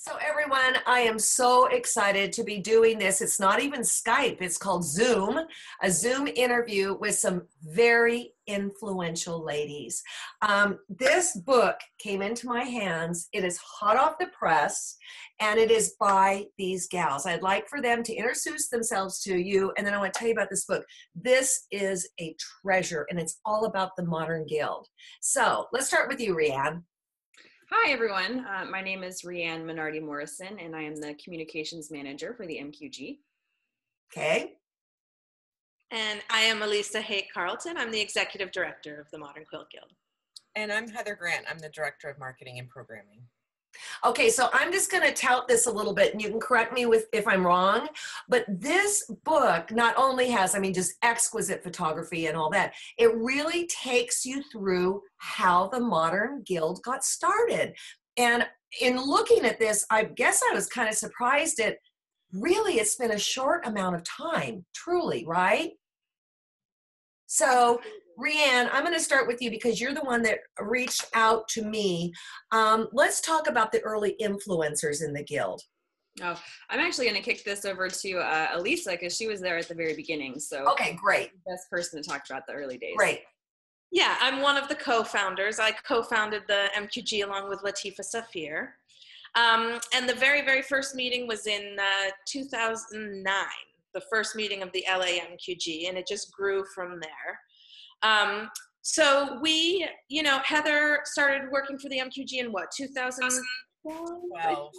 So everyone, I am so excited to be doing this. It's not even Skype, it's called Zoom, a Zoom interview with some very influential ladies. This book came into my hands. It is hot off the press, and it is by these gals. I'd like for them to introduce themselves to you, and then I want to tell you about this book. This is a treasure, and it's all about the Modern Guild. So let's start with you, Riane. Hi, everyone. My name is Riane Menardi Morrison, and I am the Communications Manager for the MQG. Okay. And I am Alissa Haight Carlton. I'm the Executive Director of the Modern Quilt Guild. And I'm Heather Grant. I'm the Director of Marketing and Programming. Okay, so I'm just going to tout this a little bit, and you can correct me if I'm wrong, but this book not only has, just exquisite photography and all that, it really takes you through how the Modern Guild got started. And in looking at this, I guess I was kind of surprised at really it's been a short amount of time, truly, right? So, Riane, I'm going to start with you because you're the one that reached out to me. Let's talk about the early influencers in the Guild. Oh, I'm actually going to kick this over to Alissa because she was there at the very beginning. So, okay, great. Best person to talk about the early days. Great. Yeah, I'm one of the co-founders. I co-founded the MQG along with Latifa Safir. And the very, very first meeting was in 2009, the first meeting of the LA MQG, and it just grew from there. So we, Heather started working for the MQG in what, 2012?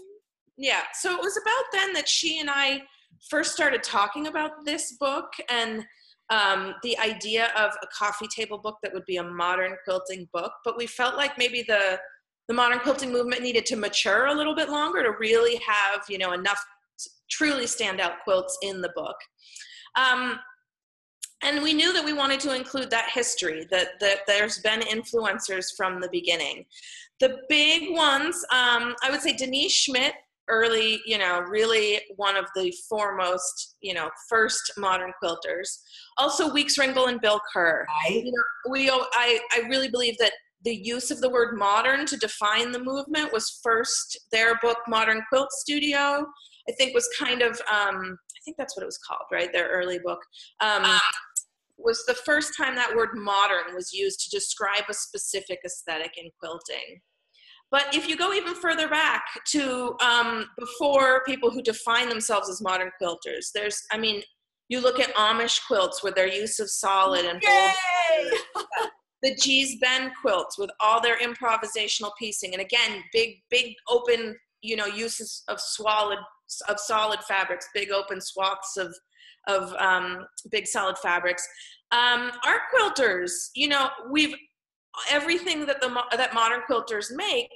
Yeah, so it was about then that she and I first started talking about this book and the idea of a coffee table book that would be a modern quilting book, but we felt like maybe the modern quilting movement needed to mature a little bit longer to really have, enough truly standout quilts in the book. And we knew that we wanted to include that history, that there's been influencers from the beginning. The big ones, I would say Denise Schmidt, early, really one of the foremost, first modern quilters. Also Weeks Ringel and Bill Kerr. Right. I really believe that the use of the word modern to define the movement was first their book, Modern Quilt Studio, I think was kind of, I think that's what it was called, right? Their early book. Was the first time that word modern was used to describe a specific aesthetic in quilting. But if you go even further back to before people who define themselves as modern quilters, you look at Amish quilts with their use of solid and bold. The G's Bend quilts with all their improvisational piecing. And again, big open, uses of solid fabrics, big open swaths of big solid fabrics. Art quilters, everything that modern quilters make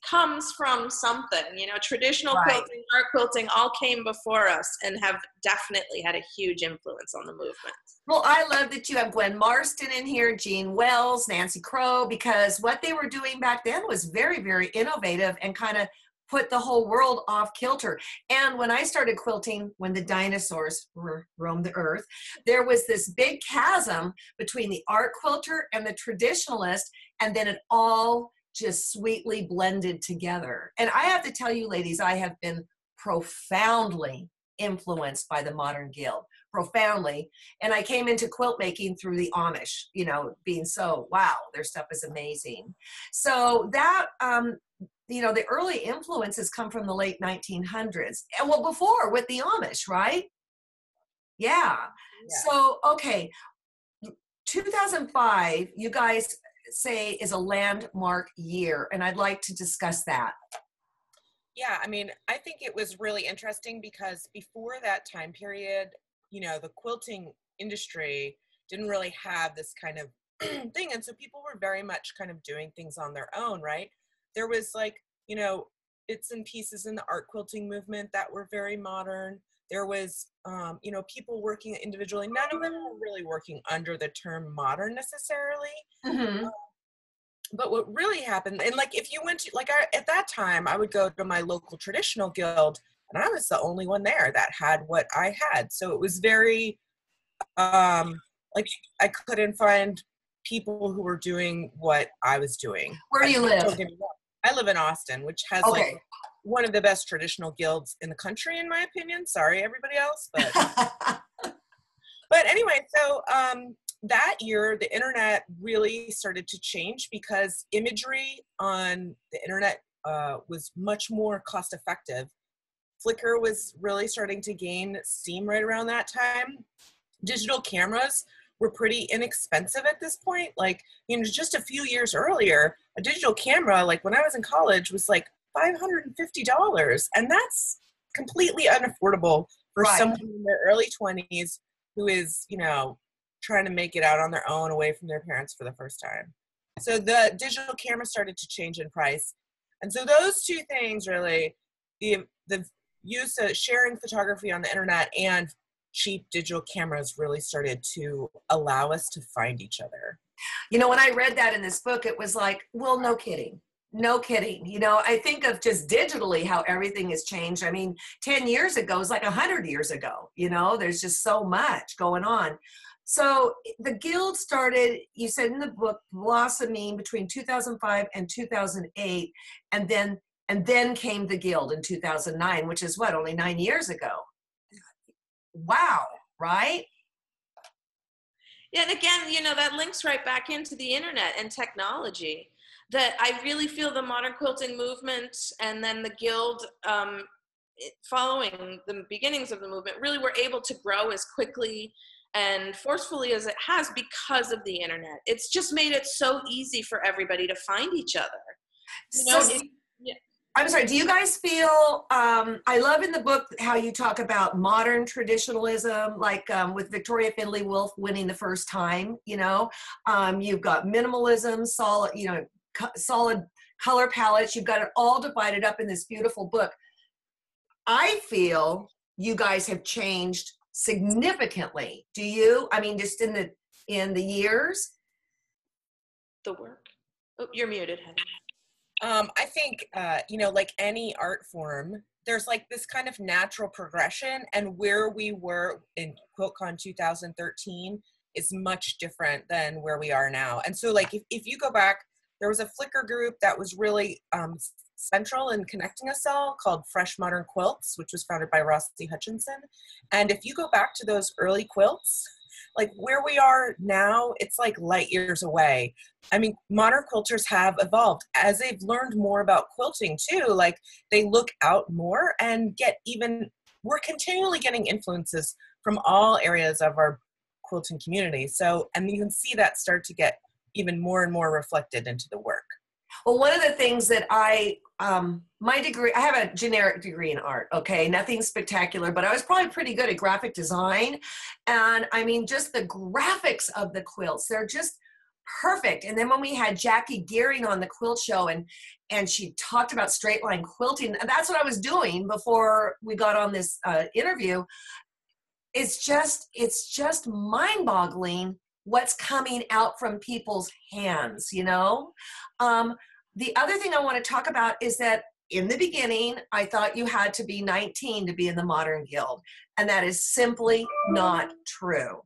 comes from something. Traditional right. Quilting, art quilting all came before us and have definitely had a huge influence on the movement. Well, I love that you have Gwen Marston in here, Jean Wells, Nancy Crow, because what they were doing back then was very, very innovative and kind of put the whole world off kilter. And when I started quilting, when the dinosaurs roamed the earth, there was this big chasm between the art quilter and the traditionalist, and then it all just sweetly blended together. And I have to tell you, ladies, I have been profoundly influenced by the Modern Guild, profoundly. And I came into quilt making through the Amish, being so, wow, their stuff is amazing. So that, the early influences come from the late 1900s. And well, before with the Amish, right? Yeah. So, okay. 2005, you guys say is a landmark year, and I'd like to discuss that. Yeah, I think it was really interesting because before that time period, the quilting industry didn't really have this kind of thing. And so people were very much kind of doing things on their own, right? There was bits and pieces in the art quilting movement that were very modern. There was, people working individually. None of them were really working under the term modern necessarily. Mm-hmm. But what really happened, and if you went to, at that time, I would go to my local traditional guild, and I was the only one there that had what I had. So it was very, I couldn't find people who were doing what I was doing. Where do you live? I live in Austin, which has one of the best traditional guilds in the country, in my opinion. Sorry, everybody else, but but anyway, so that year the internet really started to change because imagery on the internet was much more cost effective. Flickr was really starting to gain steam right around that time. Digital cameras were pretty inexpensive at this point. Like, you know, just a few years earlier, a digital camera, like when I was in college, was like $550. And that's completely unaffordable for Right. someone in their early 20s who is, you know, trying to make it out on their own away from their parents for the first time. So the digital camera started to change in price. And so those two things really, the use of sharing photography on the internet and cheap digital cameras really started to allow us to find each other. You know, when I read that in this book, it was like, well, no kidding. No kidding. You know, I think of just digitally how everything has changed. I mean, 10 years ago is like 100 years ago. You know, there's just so much going on. So the guild started, you said in the book, blossoming between 2005 and 2008. And then came the guild in 2009, which is what, only 9 years ago. Wow, right? Yeah, and again, you know, that links right back into the internet and technology. That I really feel the modern quilting movement and then the guild following the beginnings of the movement really were able to grow as quickly and forcefully as it has because of the internet. It's just made it so easy for everybody to find each other. You know, So, I'm sorry, do you guys feel, I love in the book how you talk about modern traditionalism, like with Victoria Findlay Wolf winning the first time, you know, you've got minimalism, solid, you know, solid color palettes, you've got it all divided up in this beautiful book. I feel you guys have changed significantly. Do you? I mean, just in the years? The work. Oh, you're muted, honey. I think, you know, like any art form, there's like this kind of natural progression, and where we were in QuiltCon 2013 is much different than where we are now. And so like, if you go back, there was a Flickr group that was really central in connecting us all called Fresh Modern Quilts, which was founded by Rossi Hutchinson. And if you go back to those early quilts, like where we are now, it's like light years away. I mean, modern quilters have evolved as they've learned more about quilting too. Like they look out more and we're continually getting influences from all areas of our quilting community. So, and you can see that start to get even more and more reflected into the work. Well, one of the things that my degree, I have a generic degree in art, okay, nothing spectacular, but I was probably pretty good at graphic design. And I mean, just the graphics of the quilts, they're just perfect. And then when we had Jackie Gearing on the quilt show and she talked about straight line quilting, and that's what I was doing before we got on this interview. It's just mind boggling what's coming out from people's hands, you know? The other thing I want to talk about is that in the beginning, I thought you had to be 19 to be in the Modern Guild, and that is simply not true.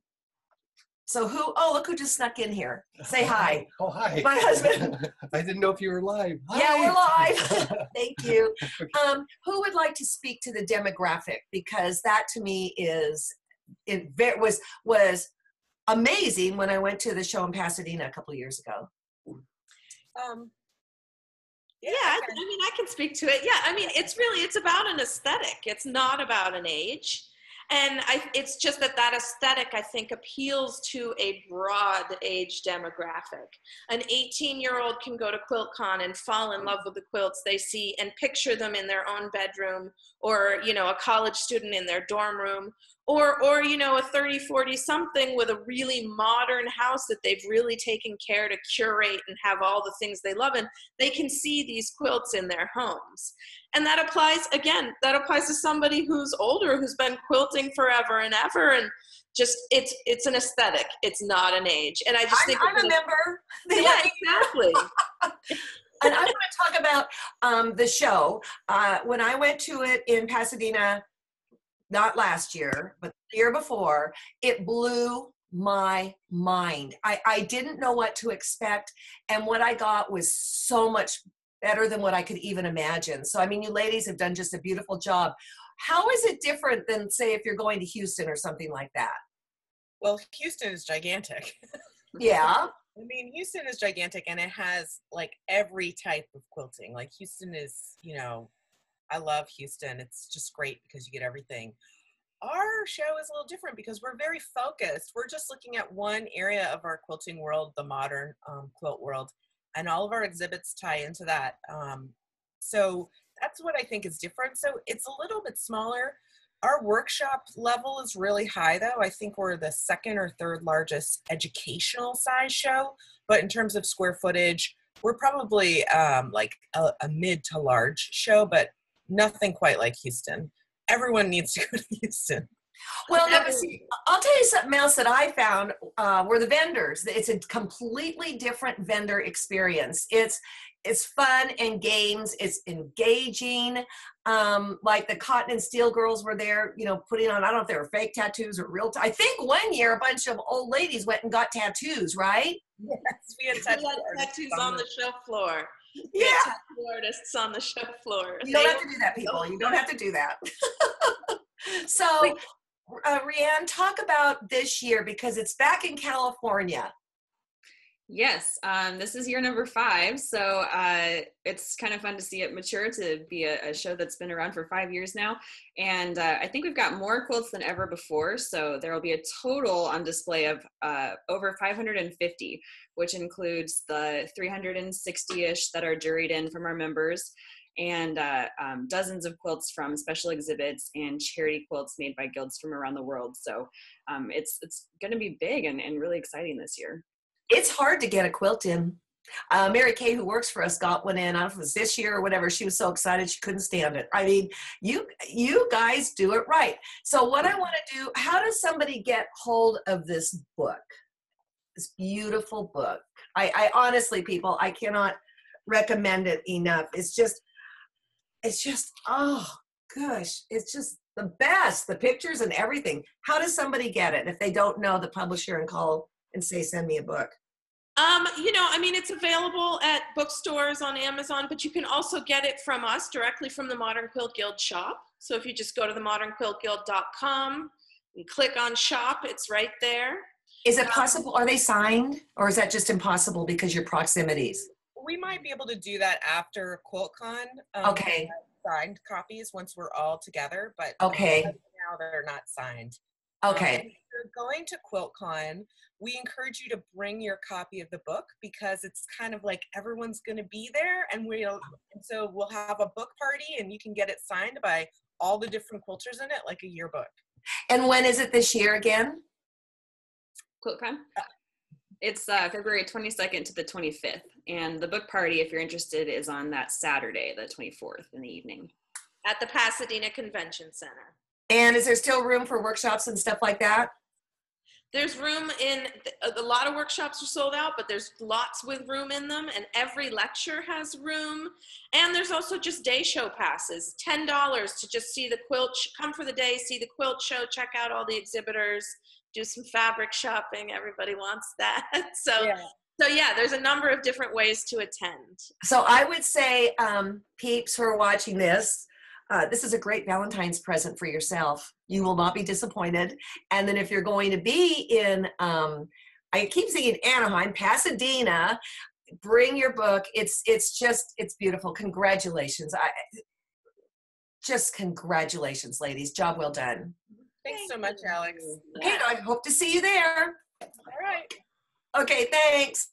So look who just snuck in here. Say hi. Oh, hi. My husband. I didn't know if you were live. Hi. Yeah, we're live. Thank you. Who would like to speak to the demographic? Because that to me was amazing when I went to the show in Pasadena a couple of years ago. Yeah, I mean, I can speak to it. Yeah, I mean, it's about an aesthetic. It's not about an age. And it's just that aesthetic, I think, appeals to a broad age demographic. An 18-year-old can go to QuiltCon and fall in love with the quilts they see and picture them in their own bedroom, or, you know, a college student in their dorm room, or you know, a 30, 40-something with a really modern house that they've really taken care to curate and have all the things they love, and they can see these quilts in their homes. And that applies to somebody who's older, who's been quilting forever and ever, and just it's an aesthetic. It's not an age. And I just think I'm a member. Yeah, exactly. And I want to talk about the show. When I went to it in Pasadena, not last year, but the year before, it blew my mind. I didn't know what to expect, and what I got was so much better than what I could even imagine. So, I mean, you ladies have done just a beautiful job. How is it different than, say, if you're going to Houston or something like that? Well, Houston is gigantic. Yeah. I mean, Houston is gigantic, and it has like every type of quilting. Like Houston is, you know, I love Houston. It's just great because you get everything. Our show is a little different because we're very focused. We're just looking at one area of our quilting world, the modern quilt world, and all of our exhibits tie into that. So that's what I think is different. So it's a little bit smaller. Our workshop level is really high, though. I think we're the second or third largest educational size show, but in terms of square footage, we're probably like a mid to large show, but nothing quite like Houston. Everyone needs to go to Houston. Well, no, see, I'll tell you something else that I found were the vendors. It's a completely different vendor experience. It's fun and games. It's engaging. Like the Cotton and Steel girls were there, you know, putting on, I don't know if they were fake tattoos or real. I think one year a bunch of old ladies went and got tattoos, right? Yes, we had tattoos on the show floor. Yeah. Tattoo artists on the show floor. You don't have to do that, people. You don't have to do that. So, Riane, talk about this year because it's back in California. Yes, this is year number 5, so it's kind of fun to see it mature to be a show that's been around for 5 years now, and I think we've got more quilts than ever before, so there will be a total on display of over 550, which includes the 360-ish that are juried in from our members, and dozens of quilts from special exhibits and charity quilts made by guilds from around the world, so it's going to be big and really exciting this year. It's hard to get a quilt in. Mary Kay, who works for us, got one in. I don't know if it was this year or whatever. She was so excited she couldn't stand it. I mean, you guys do it right. So what I want to do, how does somebody get hold of this book, this beautiful book? I honestly, people, I cannot recommend it enough. It's just, oh, gosh, it's just the best, the pictures and everything. How does somebody get it if they don't know the publisher and call and say, send me a book? You know, I mean, it's available at bookstores on Amazon, but you can also get it from us directly from the Modern Quilt Guild shop. So if you just go to the modernquiltguild.com and click on shop, it's right there. Is it possible? Are they signed, or is that just impossible because your proximities? We might be able to do that after QuiltCon. Okay. Signed copies once we're all together, but okay. Right now they're not signed. Okay. If you're going to QuiltCon, we encourage you to bring your copy of the book because it's kind of like everyone's going to be there, and so we'll have a book party, and you can get it signed by all the different quilters in it, like a yearbook. And when is it this year again? QuiltCon? It's February 22nd to the 25th, and the book party, if you're interested, is on that Saturday, the 24th in the evening. At the Pasadena Convention Center. And is there still room for workshops and stuff like that? There's room in, a lot of workshops are sold out, but there's lots with room in them, and every lecture has room. And there's also just day show passes, $10 to just see the quilt, come for the day, see the quilt show, check out all the exhibitors, do some fabric shopping. Everybody wants that. So yeah, there's a number of different ways to attend. So I would say, peeps who are watching this, this is a great Valentine's present for yourself. You will not be disappointed. And then if you're going to be in, I keep saying Anaheim, Pasadena, bring your book. It's beautiful. Congratulations. Just congratulations, ladies. Job well done. Thanks so much, Alex. Okay, I hope to see you there. All right. Okay, thanks.